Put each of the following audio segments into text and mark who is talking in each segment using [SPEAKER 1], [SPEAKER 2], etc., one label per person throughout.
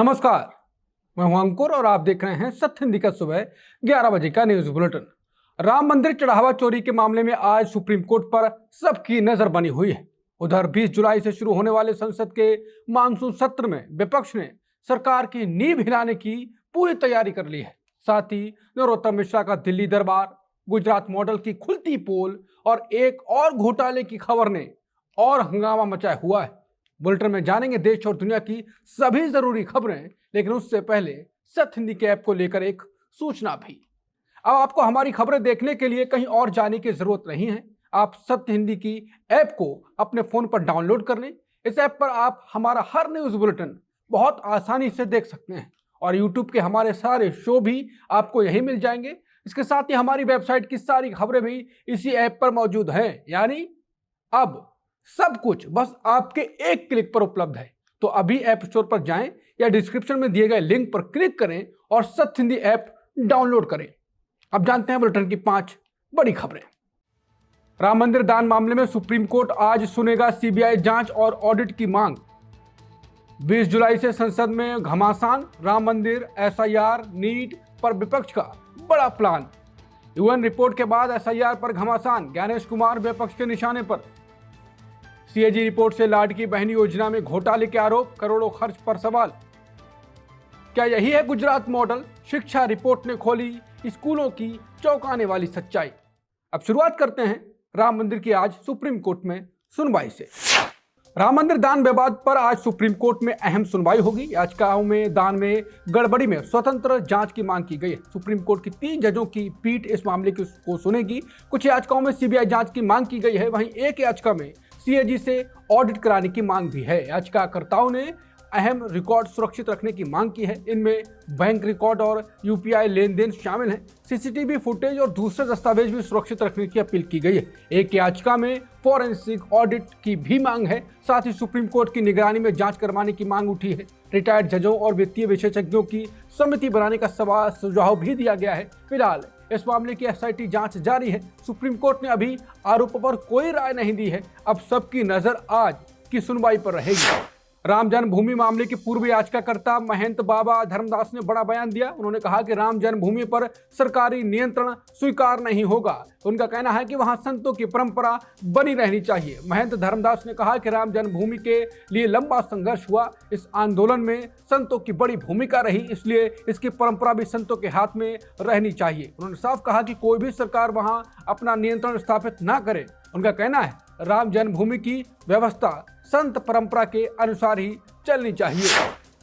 [SPEAKER 1] नमस्कार, मैं हूं अंकुर और आप देख रहे हैं सत्य हिंदी का सुबह 11 बजे का न्यूज बुलेटिन। राम मंदिर चढ़ावा चोरी के मामले में आज सुप्रीम कोर्ट पर सबकी नजर बनी हुई है। उधर 20 जुलाई से शुरू होने वाले संसद के मानसून सत्र में विपक्ष ने सरकार की नींव हिलाने की पूरी तैयारी कर ली है। साथ ही नरोत्तम मिश्रा का दिल्ली दरबार, गुजरात मॉडल की खुलती पोल और एक और घोटाले की खबर ने और हंगामा मचाया हुआ है। बुलेटिन में जानेंगे देश और दुनिया की सभी जरूरी खबरें, लेकिन उससे पहले सत्य हिंदी के ऐप को लेकर एक सूचना भी। अब आपको हमारी खबरें देखने के लिए कहीं और जाने की जरूरत नहीं है। आप सत्य हिंदी की ऐप को अपने फोन पर डाउनलोड कर लें। इस ऐप पर आप हमारा हर न्यूज बुलेटिन बहुत आसानी से देख सकते हैं और यूट्यूब के हमारे सारे शो भी आपको यही मिल जाएंगे। इसके साथ ही हमारी वेबसाइट की सारी खबरें भी इसी ऐप पर मौजूद हैं। यानी अब सब कुछ बस आपके एक क्लिक पर उपलब्ध है। तो अभी ऐप स्टोर पर जाएं या डिस्क्रिप्शन में दिए गए लिंक पर क्लिक करें और सत्य हिंदी ऐप डाउनलोड करें। अब जानते हैं बुलेटिन की 5 बड़ी खबरें। राम मंदिर दान मामले में सुप्रीम कोर्ट आज सुनेगा सीबीआई जांच और ऑडिट की मांग। 20 जुलाई से संसद में घमासान, राम मंदिर, एसआईआर, नीट पर विपक्ष का बड़ा प्लान। यूएन रिपोर्ट के बाद एसआईआर पर घमासान, ज्ञानेश कुमार विपक्ष के निशाने पर। सीएजी रिपोर्ट से लाडकी बहन योजना में घोटाले के आरोप, करोड़ों खर्च पर सवाल। क्या यही है गुजरात मॉडल? शिक्षा रिपोर्ट ने खोली स्कूलों की चौंकाने वाली सच्चाई। अब शुरुआत करते हैं राम मंदिर की आज सुप्रीम कोर्ट में सुनवाई से। राम मंदिर दान विवाद पर आज सुप्रीम कोर्ट में अहम सुनवाई होगी। याचिकाओं में दान में गड़बड़ी में स्वतंत्र जांच की मांग की गई है। सुप्रीम कोर्ट की 3 जजों की पीठ इस मामले को सुनेगी। कुछ याचिकाओं में सीबीआई जांच की मांग की गई है, वहीं एक याचिका में सीएजी से ऑडिट कराने की मांग भी है। याचिकाकर्ताओं ने अहम रिकॉर्ड सुरक्षित रखने की मांग की है। इनमें बैंक रिकॉर्ड और यूपीआई लेन देन शामिल हैं। सीसीटीवी फुटेज और दूसरे दस्तावेज भी सुरक्षित रखने की अपील की गई है। एक याचिका में फॉरेंसिक ऑडिट की भी मांग है। साथ ही सुप्रीम कोर्ट की निगरानी में जांच करवाने की मांग उठी है। रिटायर्ड जजों और वित्तीय विशेषज्ञों की समिति बनाने का सुझाव भी दिया गया है। फिलहाल इस मामले की एसआईटी जांच जारी है। सुप्रीम कोर्ट ने अभी आरोपों पर कोई राय नहीं दी है। अब सबकी नजर आज की सुनवाई पर रहेगी। राम जन्मभूमि मामले के पूर्व याचिकाकर्ता महंत बाबा धर्मदास ने बड़ा बयान दिया। उन्होंने कहा कि राम जन्मभूमि पर सरकारी नियंत्रण स्वीकार नहीं होगा। उनका कहना है कि वहां संतों की परंपरा बनी रहनी चाहिए। महंत धर्मदास ने कहा कि राम जन्मभूमि के लिए लंबा संघर्ष हुआ। इस आंदोलन में संतों की बड़ी भूमिका रही, इसलिए इसकी परंपरा भी संतों के हाथ में रहनी चाहिए। उन्होंने साफ कहा कि कोई भी सरकार वहां अपना नियंत्रण स्थापित ना करे। उनका कहना है राम जन्मभूमि की व्यवस्था संत परंपरा के अनुसार ही चलनी चाहिए।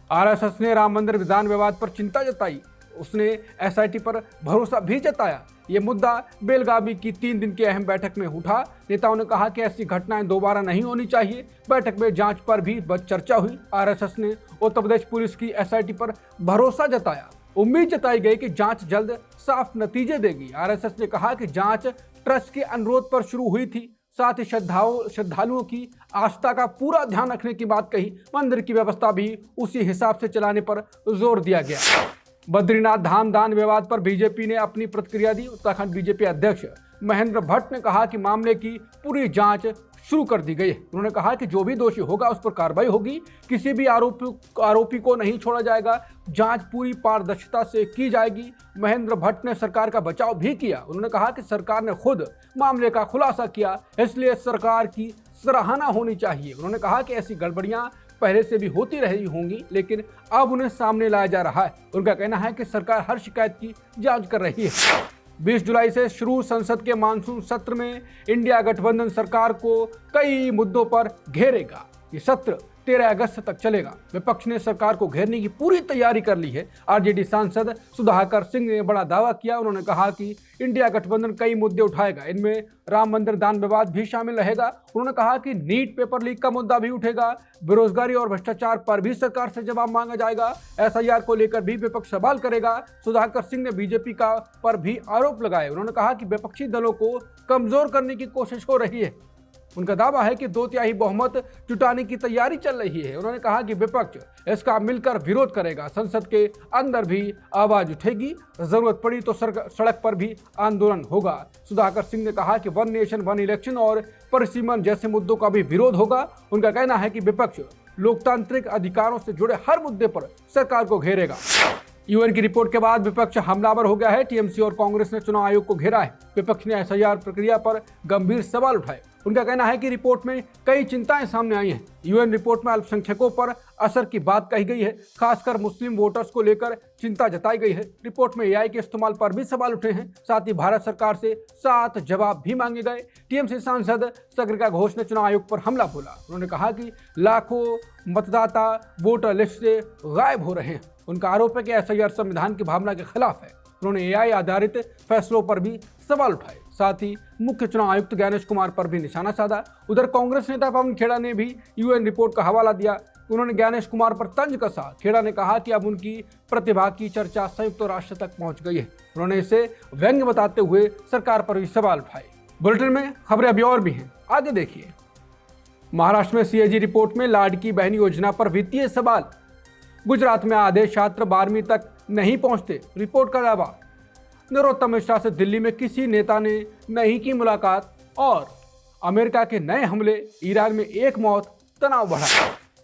[SPEAKER 1] आरएसएस ने राम मंदिर दान विवाद पर चिंता जताई। उसने एसआईटी पर भरोसा भी जताया। ये मुद्दा बेलगावी की 3 दिन की अहम बैठक में उठा। नेताओं ने कहा कि ऐसी घटनाएं दोबारा नहीं होनी चाहिए। बैठक में जांच पर भी चर्चा हुई। आरएसएस ने उत्तर प्रदेश पुलिस की एसआईटी पर भरोसा जताया। उम्मीद जताई गई कि जांच जल्द साफ नतीजे देगी। आरएसएस ने कहा कि जांच ट्रस्ट के अनुरोध पर शुरू हुई थी। साथ ही श्रद्धालुओं की आस्था का पूरा ध्यान रखने की बात कही। मंदिर की व्यवस्था भी उसी हिसाब से चलाने पर जोर दिया गया। बद्रीनाथ धाम दान विवाद पर बीजेपी ने अपनी प्रतिक्रिया दी। उत्तराखंड बीजेपी अध्यक्ष महेंद्र भट्ट ने कहा कि मामले की पूरी जांच शुरू कर दी गई है। उन्होंने कहा कि जो भी दोषी होगा उस पर कार्रवाई होगी। किसी भी आरोपी को नहीं छोड़ा जाएगा। जांच पूरी पारदर्शिता से की जाएगी। महेंद्र भट्ट ने सरकार का बचाव भी किया। उन्होंने कहा कि सरकार ने खुद मामले का खुलासा किया, इसलिए सरकार की सराहना होनी चाहिए। उन्होंने कहा कि ऐसी गड़बड़ियां पहले से भी होती रही होंगी, लेकिन अब उन्हें सामने लाया जा रहा है। उनका कहना है कि सरकार हर शिकायत की जांच कर रही है। 20 जुलाई से शुरू संसद के मानसून सत्र में इंडिया गठबंधन सरकार को कई मुद्दों पर घेरेगा। ये सत्र 13 अगस्त तक चलेगा। विपक्ष ने सरकार को घेरने की पूरी तैयारी कर ली है। आरजेडी सांसद सुधाकर सिंह ने बड़ा दावा किया। उन्होंने कहा कि इंडिया गठबंधन कई मुद्दे उठाएगा। इनमें राम मंदिर दान विवाद भी शामिल रहेगा। उन्होंने कहा कि नीट पेपर लीक का मुद्दा भी उठेगा। बेरोजगारी और भ्रष्टाचार पर भी सरकार से जवाब मांगा जाएगा। एसआईआर को लेकर भी विपक्ष सवाल करेगा। सुधाकर सिंह ने बीजेपी पर भी आरोप लगाए। उन्होंने कहा कि विपक्षी दलों को कमजोर करने की कोशिश हो रही है। उनका दावा है कि 2/3 बहुमत जुटाने की तैयारी चल रही है। उन्होंने कहा कि विपक्ष इसका मिलकर विरोध करेगा। संसद के अंदर भी आवाज उठेगी। जरूरत पड़ी तो सड़क पर भी आंदोलन होगा। सुधाकर सिंह ने कहा कि 1 नेशन 1 इलेक्शन और परिसीमन जैसे मुद्दों का भी विरोध होगा। उनका कहना है कि विपक्ष लोकतांत्रिक अधिकारों से जुड़े हर मुद्दे पर सरकार को घेरेगा। यूएन की रिपोर्ट के बाद विपक्ष हमलावर हो गया है। टीएमसी और कांग्रेस ने चुनाव आयोग को घेरा है। विपक्ष ने एसआईआर प्रक्रिया पर गंभीर सवाल उठाए। उनका कहना है कि रिपोर्ट में कई चिंताएं सामने आई हैं। यूएन रिपोर्ट में अल्पसंख्यकों पर असर की बात कही गई है, खासकर मुस्लिम वोटर्स को लेकर चिंता जताई गई है। रिपोर्ट में एआई के इस्तेमाल पर भी सवाल उठे हैं। साथ ही भारत सरकार से 7 जवाब भी मांगे गए। टीएमसी सांसद सग्रिका घोष ने चुनाव आयोग पर हमला बोला। उन्होंने कहा कि लाखों मतदाता वोटर लिस्ट से गायब हो रहे हैं। उनका आरोप है कि एसआईआर संविधान की भावना के खिलाफ है। उन्होंने एआई आधारित फैसलों पर भी सवाल उठाए। साथ ही मुख्य चुनाव आयुक्त ज्ञानेश कुमार पर भी निशाना साधा। उधर कांग्रेस नेता पवन खेड़ा ने भी यूएन रिपोर्ट का हवाला दिया। उन्होंने ज्ञानेश कुमार पर तंज कसा। खेड़ा ने कहा कि अब उनकी प्रतिभा की चर्चा संयुक्त राष्ट्र तक पहुंच गई है। उन्होंने इसे व्यंग्य बताते हुए सरकार पर भी सवाल उठाए। बुलेटिन में खबरें अभी और भी हैं, आगे देखिए। महाराष्ट्र में सीएजी रिपोर्ट में लाडकी बहन योजना पर वित्तीय सवाल। गुजरात में आधे छात्र 12वीं तक नहीं पहुंचते, रिपोर्ट का दावा। नरोत्तम मिश्रा से दिल्ली में किसी नेता ने नहीं की मुलाकात। और अमेरिका के नए हमले, ईरान में एक मौत, तनाव बढ़ा।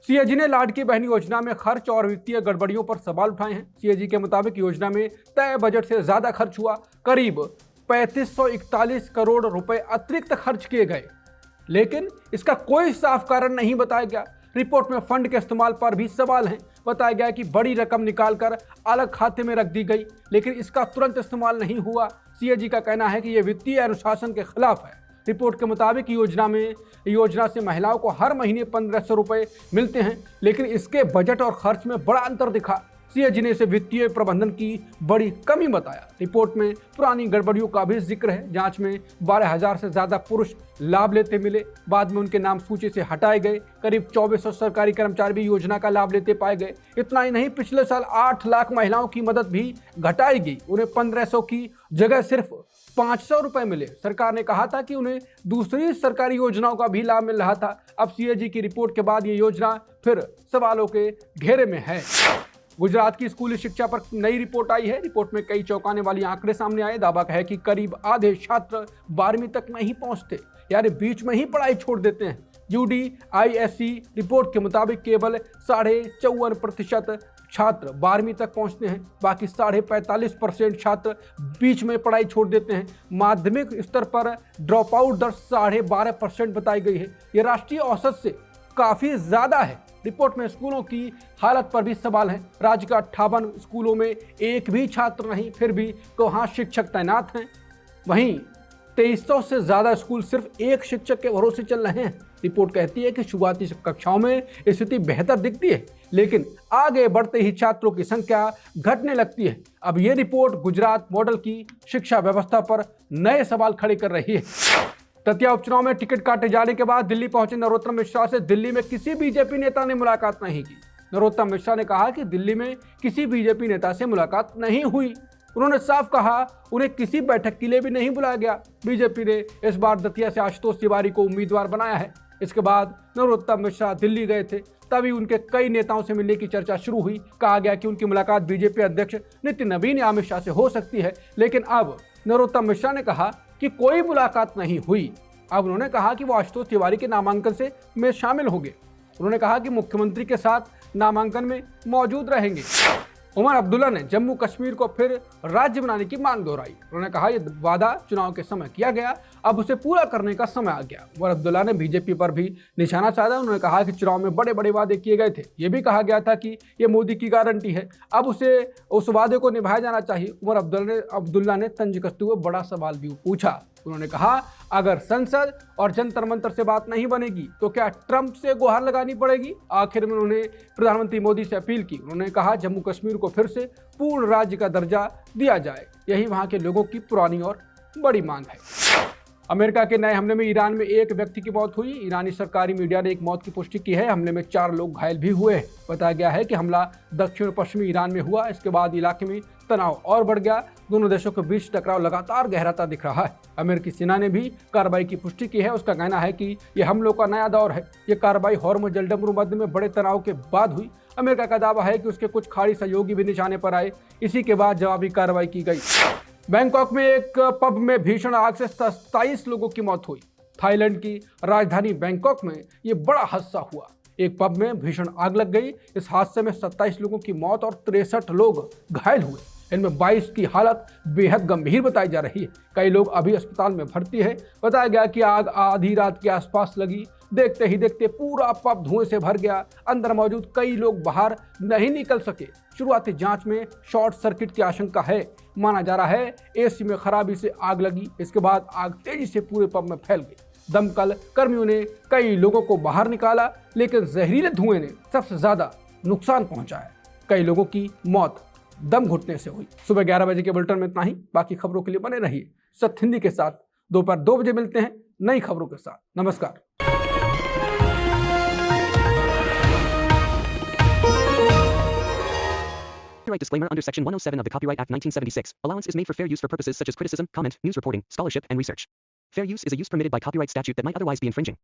[SPEAKER 1] सीएजी ने लाडकी बहन योजना में खर्च और वित्तीय गड़बड़ियों पर सवाल उठाए हैं। सीएजी के मुताबिक योजना में तय बजट से ज्यादा खर्च हुआ। करीब 3541 करोड़ रुपए अतिरिक्त खर्च किए गए, लेकिन इसका कोई साफ कारण नहीं बताया गया। रिपोर्ट में फंड के इस्तेमाल पर भी सवाल हैं। बताया गया कि बड़ी रकम निकालकर अलग खाते में रख दी गई, लेकिन इसका तुरंत इस्तेमाल नहीं हुआ। सीएजी का कहना है कि यह वित्तीय अनुशासन के खिलाफ है। रिपोर्ट के मुताबिक योजना से महिलाओं को हर महीने 1500 रुपए मिलते हैं, लेकिन इसके बजट और खर्च में बड़ा अंतर दिखा। सीएजी ने इसे वित्तीय प्रबंधन की बड़ी कमी बताया। रिपोर्ट में पुरानी गड़बड़ियों का भी जिक्र है। जांच में 12,000 से ज्यादा पुरुष लाभ लेते मिले, बाद में उनके नाम सूची से हटाए गए। करीब 2400 सरकारी कर्मचारी भी योजना का लाभ लेते पाए गए। इतना ही नहीं, पिछले साल 8 लाख महिलाओं की मदद भी घटाई गई। उन्हें 1500 की जगह सिर्फ 500 रुपए मिले। सरकार ने कहा था कि उन्हें दूसरी सरकारी योजनाओं का भी लाभ मिल रहा था। अब सीएजी की रिपोर्ट के बाद ये योजना फिर सवालों के घेरे में है। गुजरात की स्कूली शिक्षा पर नई रिपोर्ट आई है। रिपोर्ट में कई चौंकाने वाली आंकड़े सामने आए। दावा है कि करीब आधे छात्र 12वीं तक नहीं पहुंचते, यानी बीच में ही पढ़ाई छोड़ देते हैं। यूडीआईएससी रिपोर्ट के मुताबिक केवल 54.5% छात्र 12वीं तक पहुंचते हैं, बाकी 45.5% छात्र बीच में पढ़ाई छोड़ देते हैं। माध्यमिक स्तर पर ड्रॉप आउट दर 12.5% बताई गई है। ये राष्ट्रीय औसत से काफी ज्यादा है। रिपोर्ट में स्कूलों की हालत पर भी सवाल है। राज्य का 58 स्कूलों में एक भी छात्र नहीं, फिर भी वहाँ शिक्षक तैनात हैं। वहीं 2300 से ज्यादा स्कूल सिर्फ एक शिक्षक के भरोसे चल रहे हैं। रिपोर्ट कहती है कि शुरुआती कक्षाओं में स्थिति बेहतर दिखती है, लेकिन आगे बढ़ते ही छात्रों की संख्या घटने लगती है। अब ये रिपोर्ट गुजरात मॉडल की शिक्षा व्यवस्था पर नए सवाल खड़े कर रही है। दतिया उपचुनाव में टिकट काटे जाने के बाद दिल्ली पहुंचे नरोत्तम मिश्रा से दिल्ली में किसी बीजेपी नेता ने मुलाकात नहीं की। नरोत्तम मिश्रा ने कहा कि दिल्ली में किसी बीजेपी नेता से मुलाकात नहीं हुई। उन्होंने साफ कहा उन्हें किसी बैठक के लिए भी नहीं बुलाया गया। बीजेपी ने इस बार दतिया से आशुतोष तिवारी को उम्मीदवार बनाया है। इसके बाद नरोत्तम मिश्रा दिल्ली गए थे, तभी उनके कई नेताओं से मिलने की चर्चा शुरू हुई। कहा गया कि उनकी मुलाकात बीजेपी अध्यक्ष नितिन नवीन या अमित शाह से हो सकती है, लेकिन अब नरोत्तम मिश्रा ने कहा कि कोई मुलाकात नहीं हुई। अब उन्होंने कहा कि वो आशुतोष तिवारी के नामांकन में शामिल होंगे। उन्होंने कहा कि मुख्यमंत्री के साथ नामांकन में मौजूद रहेंगे। उमर अब्दुल्ला ने जम्मू कश्मीर को फिर राज्य बनाने की मांग दोहराई। उन्होंने कहा यह वादा चुनाव के समय किया गया, अब उसे पूरा करने का समय आ गया। उमर अब्दुल्ला ने बीजेपी पर भी निशाना साधा। उन्होंने कहा कि चुनाव में बड़े बड़े वादे किए गए थे। ये भी कहा गया था कि ये मोदी की गारंटी है, अब उस वादे को निभाया जाना चाहिए। उमर अब्दुल्ला ने तंज कसते हुए बड़ा सवाल भी पूछा। उन्होंने कहा अगर संसद और जंतर मंतर से बात नहीं बनेगी तो क्या ट्रंप से गुहार लगानी पड़ेगी। आखिर में उन्होंने प्रधानमंत्री मोदी से अपील की। उन्होंने कहा जम्मू कश्मीर को फिर से पूर्ण राज्य का दर्जा दिया जाए, यही वहां के लोगों की पुरानी और बड़ी मांग है। अमेरिका के नए हमले में ईरान में एक व्यक्ति की मौत हुई। ईरानी सरकारी मीडिया ने एक मौत की पुष्टि की है। हमले में 4 लोग घायल भी हुए हैं। बताया गया है कि हमला दक्षिण पश्चिमी ईरान में हुआ। इसके बाद इलाके में तनाव और बढ़ गया। दोनों देशों के बीच टकराव लगातार गहराता दिख रहा है। अमेरिकी सेना ने भी कार्रवाई की पुष्टि की है। उसका कहना है कि यह हमलों का नया दौर है। ये कार्रवाई हॉर्मुज़ जलसंधि में बड़े तनाव के बाद हुई। अमेरिका का दावा है कि उसके कुछ खाड़ी सहयोगी भी निशाने पर आए। इसी के बाद जवाबी कार्रवाई की गई। बैंकॉक में एक पब में भीषण आग से 27 लोगों की मौत हुई। थाईलैंड की राजधानी बैंकॉक में ये बड़ा हादसा हुआ। एक पब में भीषण आग लग गई। इस हादसे में 27 लोगों की मौत और 63 लोग घायल हुए। इनमें 22 की हालत बेहद गंभीर बताई जा रही है। कई लोग अभी अस्पताल में भर्ती है। बताया गया कि आग आधी रात के आसपास लगी। देखते ही देखते पूरा पब धुएं से भर गया। अंदर मौजूद कई लोग बाहर नहीं निकल सके। शुरुआती जांच में शॉर्ट सर्किट की आशंका है। माना जा रहा है एसी में खराबी से आग लगी। इसके बाद आग तेजी से पूरे पब में फैल गई। दमकल कर्मियों ने कई लोगों को बाहर निकाला, लेकिन जहरीले धुएं ने सबसे ज्यादा नुकसान पहुंचाया। कई लोगों की मौत दम घुटने से हुई। सुबह 11 बजे के बुलेटिन में इतना ही। बाकी खबरों के लिए बने रहिए सत्य हिंदी के साथ। दोपहर 2 बजे मिलते हैं नई खबरों के साथ। नमस्कार।
[SPEAKER 2] Copyright disclaimer under Section 107 of the Copyright Act 1976. Allowance is made for fair use for purposes such as criticism, comment, news reporting, scholarship, and research. Fair use is a use permitted by copyright statute that might otherwise be infringing.